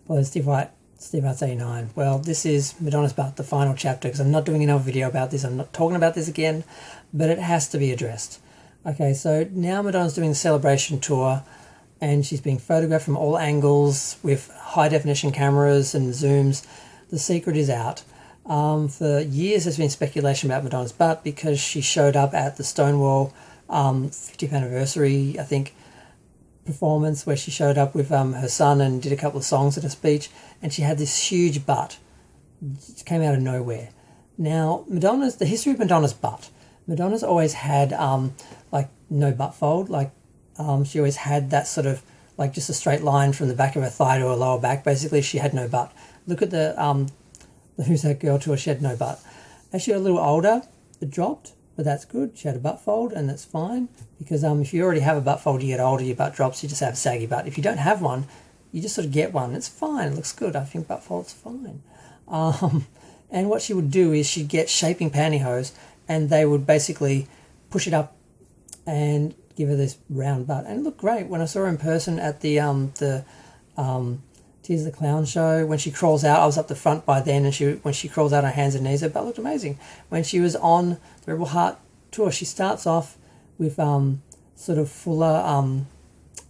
Well, Steve White's 89. Well, this is Madonna's butt, the final chapter, because I'm not doing another video about this. I'm not talking about this again, but it has to be addressed. Okay, so now Madonna's doing the celebration tour, and she's being photographed from all angles with high-definition cameras and zooms. The secret is out. For years, there's been speculation about Madonna's butt because she showed up at the Stonewall 50th anniversary, I think, performance where she showed up with her son and did a couple of songs at a speech, and she had this huge butt. It came out of nowhere. Now, the history of Madonna's butt. Madonna's always had like no butt fold, like she always had that sort of like just a straight line from the back of her thigh to her lower back. Basically, she had no butt. Look at the Who's That Girl tour, she had no butt. As she got a little older, it dropped, but that's good. She had a butt fold, and that's fine, because if you already have a butt fold, you get older, your butt drops, you just have a saggy butt. If you don't have one, you just sort of get one. It's fine, it looks good. I think butt fold's fine. And what she would do is she'd get shaping pantyhose, and they would basically push it up and give her this round butt, and it looked great. When I saw her in person at the Tears of the Clown show, when she crawls out, I was up the front by then, and when she crawls out on her hands and knees, her butt looked amazing. When she was on the Rebel Heart tour, she starts off with sort of fuller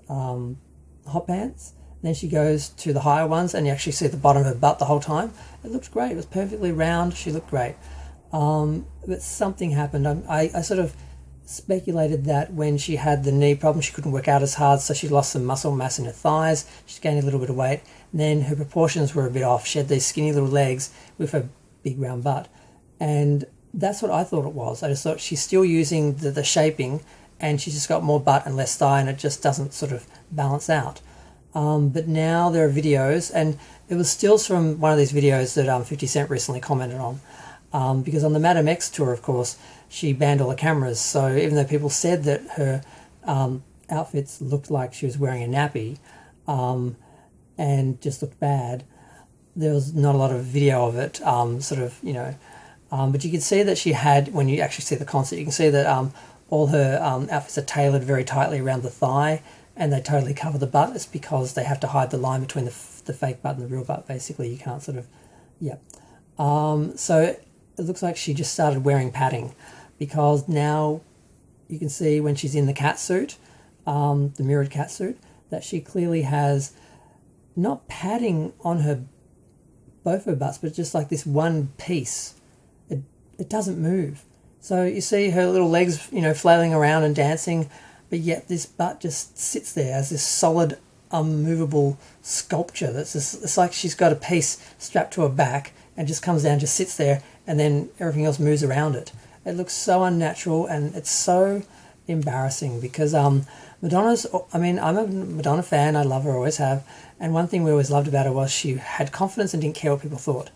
hot pants, and then she goes to the higher ones, and you actually see the bottom of her butt the whole time. It looked great. It was perfectly round. She looked great. But something happened. I sort of speculated that when she had the knee problem, she couldn't work out as hard, so she lost some muscle mass in her thighs. She gained a little bit of weight, and then her proportions were a bit off. She had these skinny little legs with her big round butt, and that's what I thought it was. I just thought she's still using the shaping, and she's just got more butt and less thigh, and it just doesn't sort of balance out. But now there are videos, and it was stills from one of these videos that 50 Cent recently commented on, because on the Madame X tour, of course, she banned all the cameras. So even though people said that her outfits looked like she was wearing a nappy and just looked bad, there was not a lot of video of it, but you could see that she had, when you actually see the concert, you can see that all her outfits are tailored very tightly around the thigh, and they totally cover the butt. It's because they have to hide the line between the fake butt and the real butt. Basically, you can't sort of, so it looks like she just started wearing padding, because now you can see when she's in the cat suit, the mirrored cat suit, that she clearly has not padding on both her butts, but just like this one piece. It doesn't move. So you see her little legs, flailing around and dancing, but yet this butt just sits there as this solid, unmovable sculpture. It's like she's got a piece strapped to her back and just comes down, just sits there, and then everything else moves around it. It looks so unnatural, and it's so embarrassing, because I'm a Madonna fan. I love her, always have. And one thing we always loved about her was she had confidence and didn't care what people thought.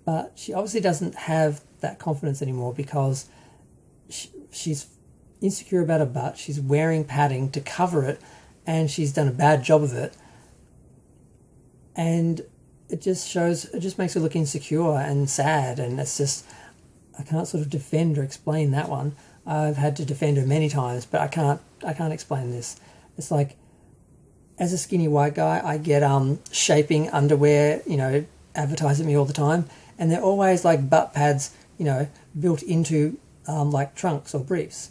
But she obviously doesn't have that confidence anymore, because she's insecure about her butt. She's wearing padding to cover it, and she's done a bad job of it. And it just makes her look insecure and sad, and it's just, I can't sort of defend or explain that one. I've had to defend her many times, but I can't explain this. It's like, as a skinny white guy, I get shaping underwear, advertised at me all the time, and they're always like butt pads, built into like trunks or briefs,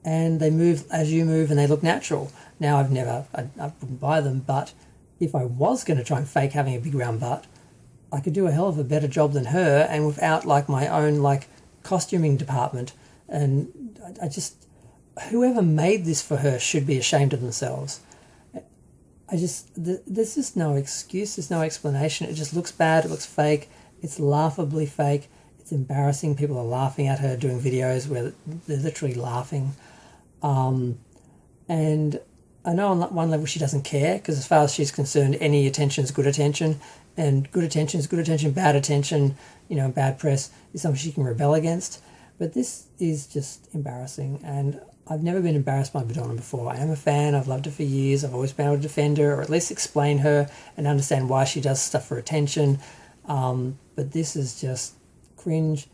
and they move as you move, and they look natural. Now I wouldn't buy them, but if I was going to try and fake having a big round butt, I could do a hell of a better job than her, and without like my own like costuming department. And I just, whoever made this for her should be ashamed of themselves. There's just no excuse, there's no explanation. It just looks bad, it looks fake, it's laughably fake, it's embarrassing. People are laughing at her, doing videos where they're literally laughing. And I know on one level she doesn't care, because as far as she's concerned, any attention is good attention, and good attention is good attention, bad attention, bad press is something she can rebel against. But this is just embarrassing, and I've never been embarrassed by Madonna before. I am a fan, I've loved her for years, I've always been able to defend her, or at least explain her and understand why she does stuff for attention. But this is just cringe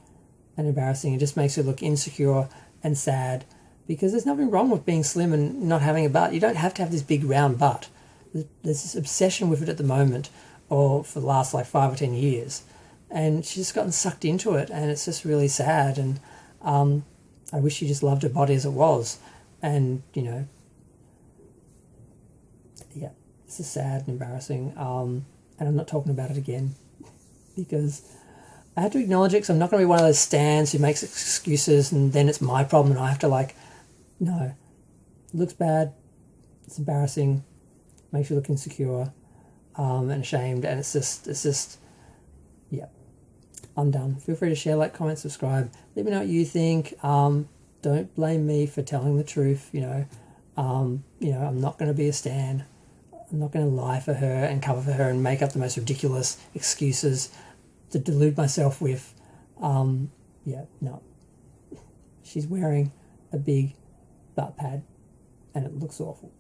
and embarrassing. It just makes her look insecure and sad, because there's nothing wrong with being slim and not having a butt. You don't have to have this big round butt. There's this obsession with it at the moment or for the last like 5 or 10 years. And she's just gotten sucked into it, and it's just really sad. And I wish she just loved her body as it was. And, you know, yeah, this is sad and embarrassing. And I'm not talking about it again because I had to acknowledge it, because I'm not going to be one of those stans who makes excuses and then it's my problem and I have to like, no, it looks bad, it's embarrassing, makes you look insecure and ashamed, and it's just, yeah, I'm done. Feel free to share, like, comment, subscribe. Let me know what you think. Don't blame me for telling the truth, you know. I'm not going to be a stan. I'm not going to lie for her and cover for her and make up the most ridiculous excuses to delude myself with. Yeah, no. She's wearing a big butt pad and it looks awful.